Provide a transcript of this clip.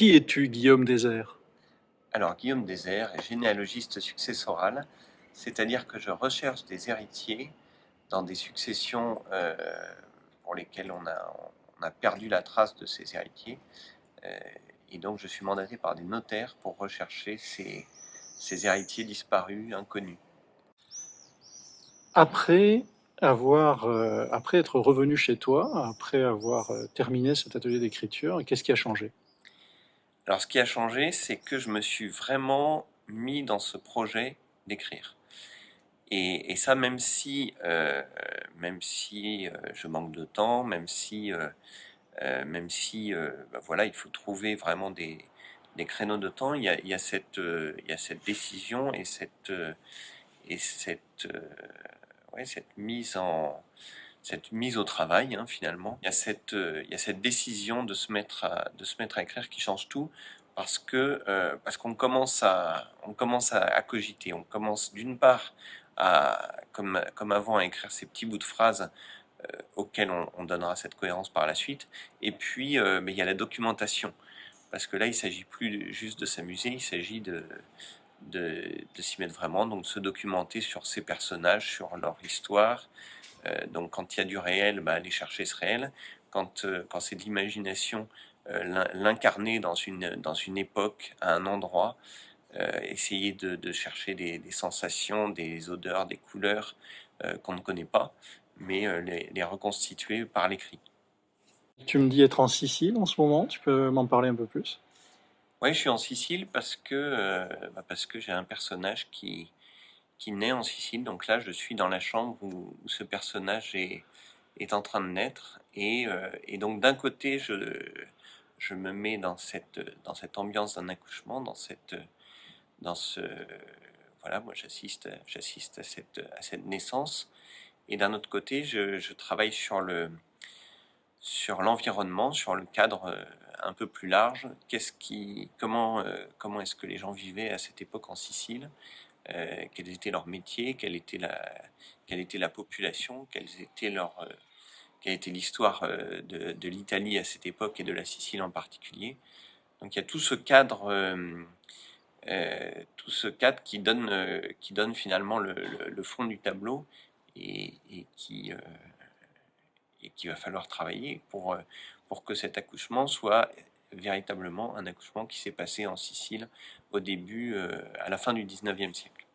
Qui es-tu, Guillaume Désert? Alors, Guillaume Désert est généalogiste successoral, c'est-à-dire que je recherche des héritiers dans des successions pour lesquelles on a perdu la trace de ces héritiers. Euh, et donc, je suis mandaté par des notaires pour rechercher ces héritiers disparus, inconnus. Après être revenu chez toi, après avoir terminé cet atelier d'écriture, qu'est-ce qui a changé? Alors, ce qui a changé, c'est que je me suis vraiment mis dans ce projet d'écrire. Et ça, même si je manque de temps, même si voilà, il faut trouver vraiment des créneaux de temps. Il y a cette décision et ouais, cette mise au travail, hein, finalement. Il y a cette décision de se mettre à écrire qui change tout parce qu'on commence à cogiter. On commence d'une part comme avant, à écrire ces petits bouts de phrases auxquels on donnera cette cohérence par la suite. Et puis, mais il y a la documentation. Parce que là, il ne s'agit plus juste de s'amuser, il s'agit de s'y mettre vraiment, donc de se documenter sur ces personnages, sur leur histoire. Donc quand il y a du réel, aller chercher ce réel. Quand c'est de l'imagination, l'incarner dans une époque, à un endroit, essayer de chercher des sensations, des odeurs, des couleurs qu'on ne connaît pas, mais les reconstituer par l'écrit. Tu me dis être en Sicile en ce moment, tu peux m'en parler un peu plus? Oui, je suis en Sicile parce que j'ai un personnage qui naît en Sicile. Donc là, je suis dans la chambre où ce personnage est en train de naître. Et donc d'un côté, je me mets dans cette ambiance d'un accouchement, dans ce... Voilà, moi j'assiste à cette naissance. Et d'un autre côté, je travaille sur l'environnement, sur le cadre un peu plus large. Comment est-ce que les gens vivaient à cette époque en Sicile, quels étaient leurs métiers, quelle était la population, quelle était l'histoire de l'Italie à cette époque et de la Sicile en particulier. Donc il y a tout ce cadre qui donne finalement le fond du tableau et qu'il va falloir travailler pour que cet accouchement soit véritablement un accouchement qui s'est passé en Sicile à la fin du 19e siècle.